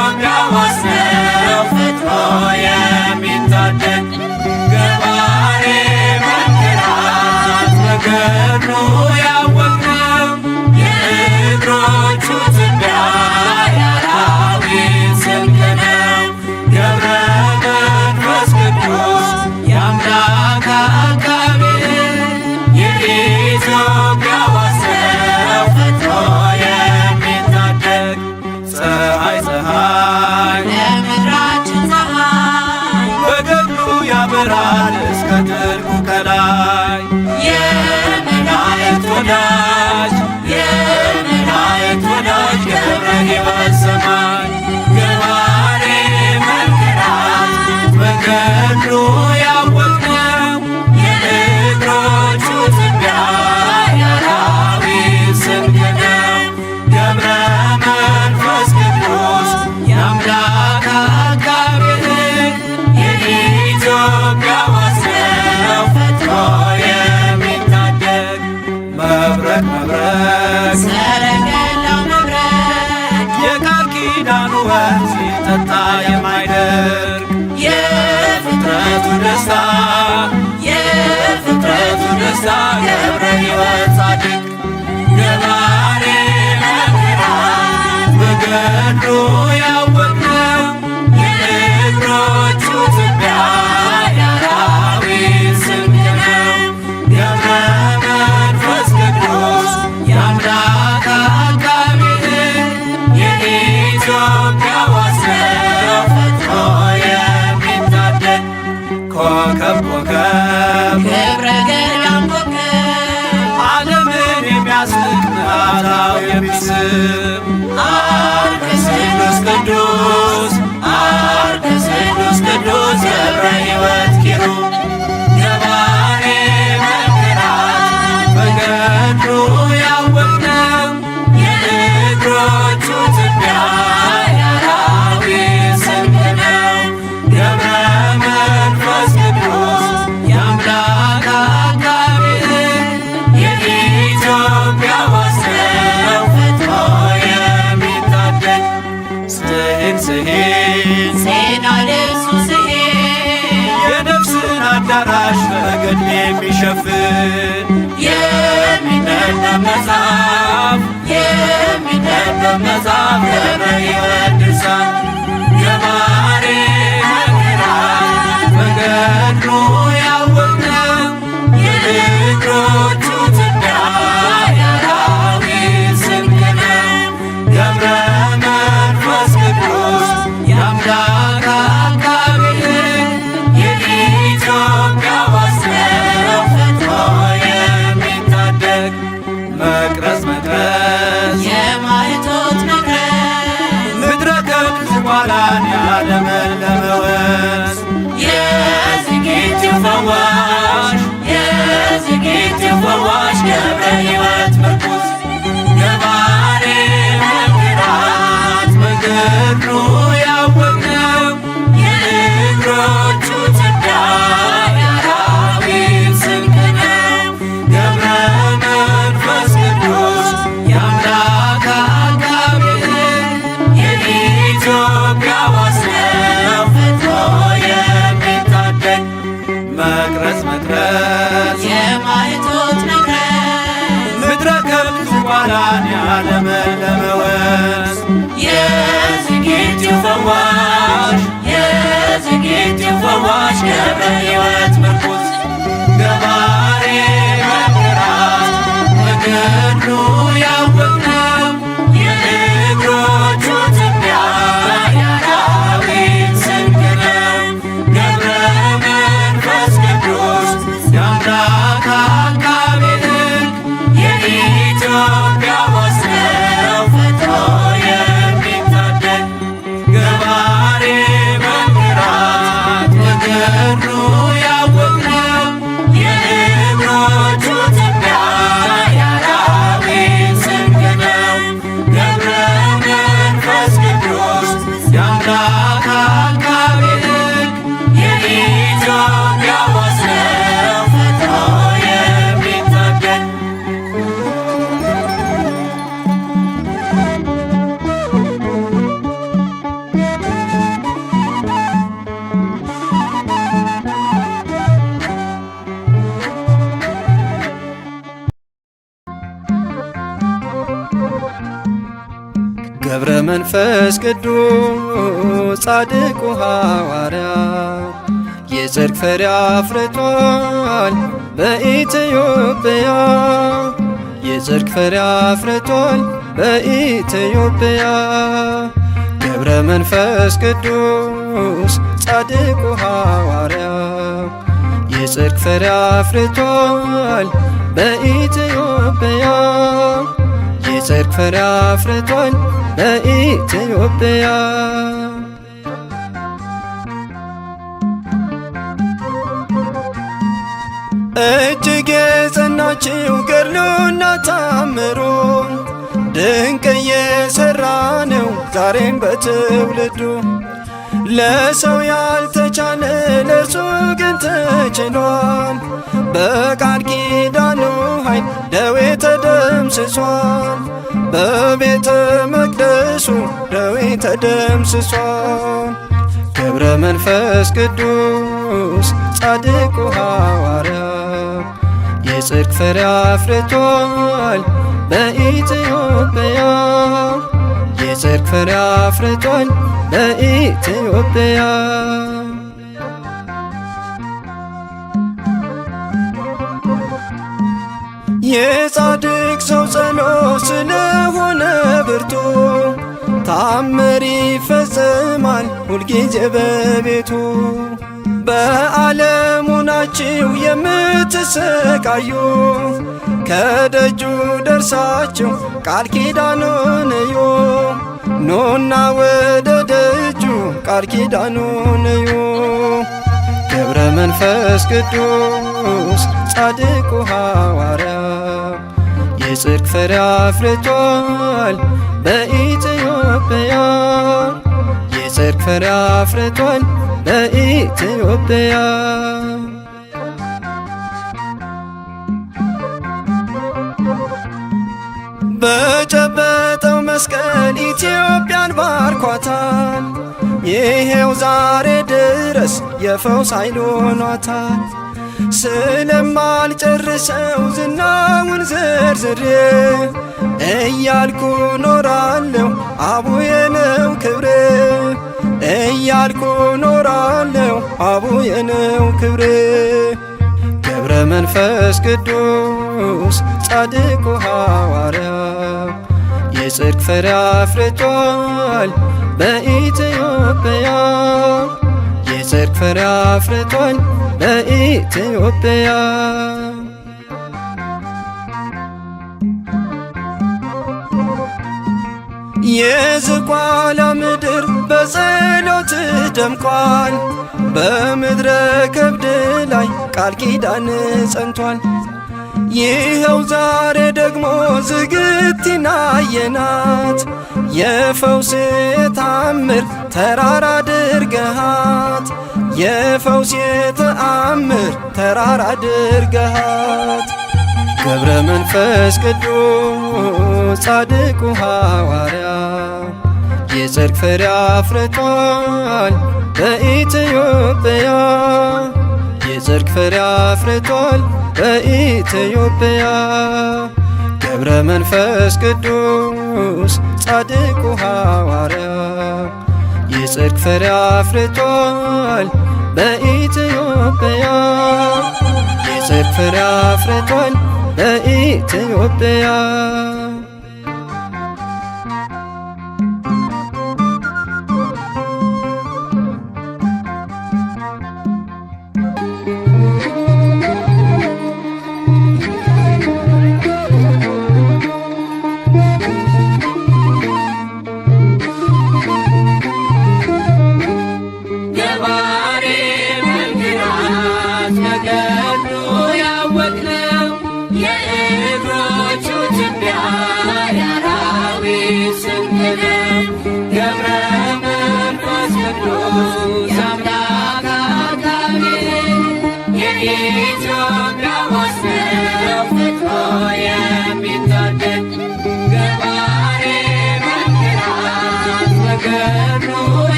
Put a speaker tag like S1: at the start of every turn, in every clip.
S1: የኢትዮጵያ ዋስነው ፈጥኖ የሚታደግ ገባሬ መንገላት በገድሉ ያወቅነው የእግሮቹ ትቢያ የአራዊት ስንቅ ነው። ገብረ መንፈስ ቅዱስ የአምላክ አቃቤ የኢትዮጵያ ዋስነው ፈጥኖ የሚታደግ ፀሐይ ለምድራችን ፀሐይ በገድሉ ያበራል እስከ ጥልቁ ከላይ የመላእክት ወዳጅ የመላእክት ወዳጅ ገብረ ሕይወት ሰማይ ገባሬ መንገላት በገድሉ ያወቅነው የእግሮቹ ትቢያ የአራዊት ስንቅ ነው። ገብረ መንፈስ ቅዱስ የአምላክ አቃቤ የኢትዮጵያ ዋስነው ፈጥኖ የሚታደግ መብረቅ ሰረገላው መብረቅ የቃል ኪዳኑ ወንዝ ሲጠጣ የማይደርቅ የፍጥረቱ ደስታ የፍጥረቱ ደስታ ገብረ ሕይወት ጻድቅ ገባሬ መንገላት በገድሉ ያወቅነው የእግሮቹ ትቢያ የአራዊት ስንቅ ነው። ገብረ መንፈስ ቅዱስ የአምላክ አቃቤ የኢትዮጵያ ዋስነው ፈጥኖ የሚታደግ ኮከብ ገብረ ገዳም ኮከብ ዓለምን የሚያስንቅ ምዕራታው የሚስብ አርከ ስሉስ ቅዱስ አርከ ስሉስ ቅዱስ ገብረ ሕይወት ኪሩብ ገባሬ መንገላት በገድሉ ያወቅነው የእግሮቹ ትቢያ የአራዊት ስንቅ ነው። ገብረ መንፈስ ቅዱስ የአምላክ አቃቤ የኢትዮጵያ ዋስነው ፈጥኖ የሚታደግ ስሄን አልብሱ የነፍስን አዳራሽ በገድል የሚሸፍን የሚነበብ መጽሐፍ ገብረ ሕይወት ድርሳን ገባሬ መንገላት በገድሉ ያወቅነው የእግሮቹ ትቢያ የአራዊት ስንቅ ነው። ገብረ መንፈስ ቅዱስ የአምላክ አቃቤ የኢትዮጵያ ዋስነው ፈጥኖ የሚታደግ መቅረዝ የማኅቶት መቅረዝ ምድረ ከብት ዝቋላን ያለመለመ ወንዝ የዝጌቲው ፈዋሽ ገብረ ሕይወት ምርኩዝ ገባሬ መንገላት በገድሉ ያወቅነው የእግሮቹ ትቢያ የአራዊት ስንቅ ነው። ገብረ መንፈስ ቅዱስ የአምላክ አቃቤ የኢትዮጵያ ዋስነው ፈጥኖ የሚታደግ መቅረዝ የማኅቶት መቅረዝ ምድረ ከብት ዝቋላን ያለመለመ ወንዝ የዝጌቲው ፈዋሽ ገብረ ሕይወት ምርኩዝ ገባሬ መንገላት በገድሉ ያወቅነው የእግሮቹ ትቢያ የአራዊት ስንቅ ነው። ገብረ መንፈስ ቅዱስ የአምላክ አቃቤ የኢትዮጵያ ዋስነው
S2: መንፈስ ቅዱስ ጻድቁ ሐዋርያ የጽድቅ ፍሬ አፍርቷል በኢትዮጵያ የጽድቅ ፍሬ አፍርቷል በኢትዮጵያ ገብረ መንፈስ ቅዱስ ጻድቁ ሐዋርያ የጽድቅ ፍሬ አፍርቷል በኢትዮጵያ የጽድቅ ፍሬ አፍርቷል በኢትዮጵያ እጅግ የጸናችው ገድሉና ታምሩ ድንቅ እየሠራ ነው ዛሬም በትውልዱ ለሰው ያልተቻለ ለእርሱ ግን ተችሏል በቃል ኪዳኑ ኃይል ደዌ ተደምስሷል በቤተ መቅደሱ ደዌ ተደምስሷል ገብረ መንፈስ ቅዱስ ጻድቁ ሐዋርያ የጽድቅ ፍሬ አፍርቷል በኢትዮጵያ የጽድቅ ፍሬ አፍርቷል በኢትዮጵያ የጻድቅ ሰው ጸሎት ስለሆነ ብርቱ ታምር ይፈጸማል ሁልጊዜ በቤቱ በዓለሙ ናችሁ የምትሰቃዩ ከደጁ ደርሳችሁ ቃል ኪዳኑን እዩ ኑና ወደ ደጁ ቃል ኪዳኑን እዩ ገብረ መንፈስ ቅዱስ ጻድቁ ሐዋርያ የጽድቅ ፍሬ አፍርቷል በኢትዮጵያ የጽድቅ ፍሬ አፍርቷል በኢትዮጵያ በጨበጠው መስቀል ኢትዮጵያን ባርኳታል ይሄው ዛሬ ድረስ የፈውስ ኃይል ሆኗታል ስለማልጨርሰው ዝናውን ዘርዝሬ እያልኩ ኖራለሁ አቡዬ ነው ክብሬ እያልኩ ኖራለሁ አቡዬ ነው ክብሬ ገብረ መንፈስ ቅዱስ ጻድቁ ሐዋርያ የጽድቅ ፍሬ አፍርቷል በኢትዮጵያ የጽድቅ ፍሬ አፍርቷል በኢትዮጵያ የዝቋላ ምድር በጸሎት ደምቋል በምድረ ከብድ ላይ ቃል ኪዳን ጸንቷል ይኸው ዛሬ ደግሞ ዝግቲና አየናት የፈውስ ተአምር ተራራ አድርገሃት የፈውስ ተአምር ተራራ አድርገሃት ገብረ መንፈስ ቅዱስ ጻድቁ ሐዋርያ የጽድቅ ፍሬ አፍርቷል በኢትዮጵያ የጽድቅ ፍሬ አፍርቷል በኢትዮጵያ ገብረ መንፈስ ቅዱስ ጻድቁ ሐዋርያ የጽድቅ ፍሬ አፍርቷል በኢትዮጵያ የጽድቅ ፍሬ አፍርቷል በኢትዮጵያ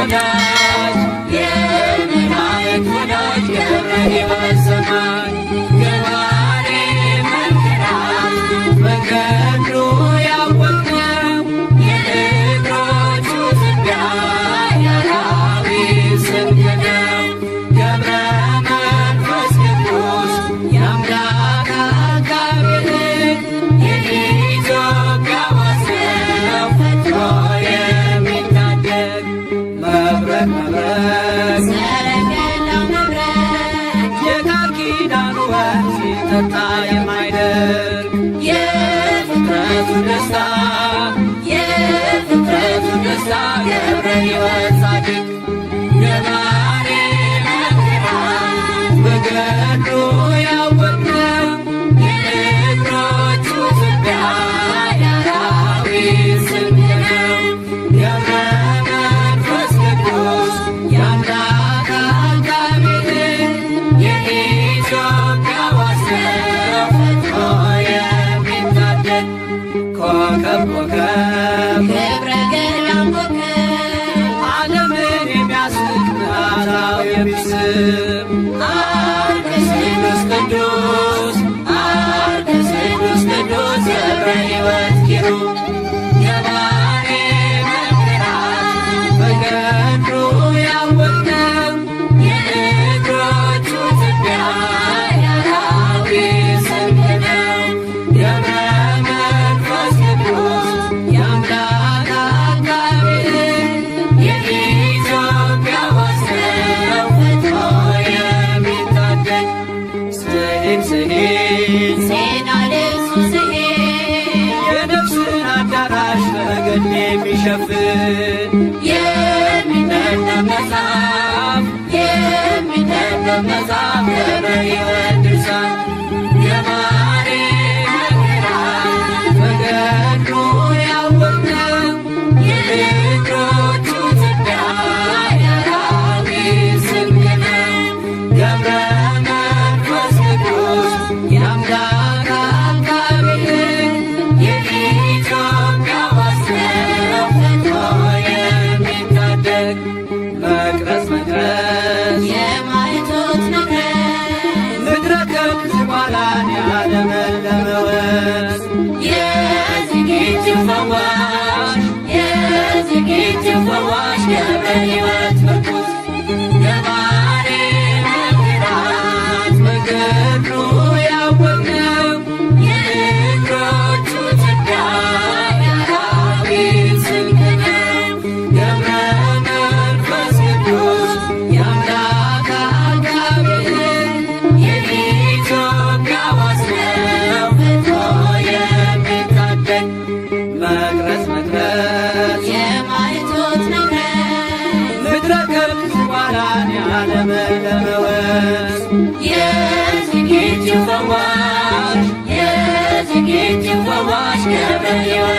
S1: ወዳጅ የመላእክት ወዳጅ ገብረ ሕይወት ሰማይ ገባሬ መንክራት መንገዱ ያወቅነው የእግሮቹ ትቢያ የአራዊት ስንቅ ነው። ገብረ መንፈስ ቅዱስ የአምላክ አጋቤ የኢትዮጵያ ዋስነው ፈጥሮ የሚታደግ መብረቅ መብረቅ ሰረገላው መብረቅ የቃል ኪዳኑ ወንዝ ሲጠጣ የማይደርቅ የፍጥረቱ ደስታ የፍጥረቱ ደስታ ገብረ ሕይወት ጻድቅ ገባሬ መንክራት በገድሉ ያወቅነው የእግሮቹ ትቢያ የአራዊት ስንቅ ነው። ገብረ መንፈስ ቅዱስ የአምላክ አጋቤ የኢትዮጵያ ዋስነው ፈጥሮ የሚታደግ ኮከብ ኮከብ ገብረ ገዳም ኮከብ ዓለምን የሚያስቅ ናታው የሚስብ አርከ ስሉስ ቅዱስ አርከ ስሉስ ቅዱስ ገብረ ሕይወት ኪሩብ ገባሬ መንክራት በገድሉ ያወቅነው የእግሮቹ ትቢያ የአራዊት ስንቅ ነው። ገብረ መንፈስ ቅዱስ የአምላክ አጋቤ የኢትዮጵያ ዋስነው ፈጥሮ የሚታደግ ስሂድ ስሂድ ዜና ልብሱ ስሂድ የነፍስን አዳራሽ በገድል የሚሸፍን የሚነበብ መጽሐፍ የሚነበብ መጽሐፍ ገብረ ሕይወት ድርሳን ገባሬ መንክራት በገድሉ ያወቅነው የእግሮቹ ትቢያ የአራዊት ስንቅ ነው። ገብረ መንፈስ ቅዱስ የአምላክ አጋቤ የኢትዮጵያ ዋስነው ፈጥሮ የሚታደግ መቅረዝ መቅረዝ የማይቶት ንግረት ምድረ ከብት ዝቋላን ያለመለመ ወንዝ የዝግጅት ፈዋሽ የዝግጅት ፈዋሽ ገብረ ሕይወት ምርኩዝ ገባሬ መንክራት በገድሉ ያወቅነው የእግሮቹ ትቢያ የአራዊት ስንቅ ነው። ገብረ መንፈስ ቅዱስ የአምላክ አጋቤ የኢትዮጵያ ዋስነው ፈጥሮ የሚታደግ መቅረዝ መቅረዝ የማይቶት ንግረት ምድረ ከብት ዝቋላን ያለመለመ ወንዝ የዝግጅት ፈዋሽ የዝግጅት ፈዋሽ ገብረ ሕይወት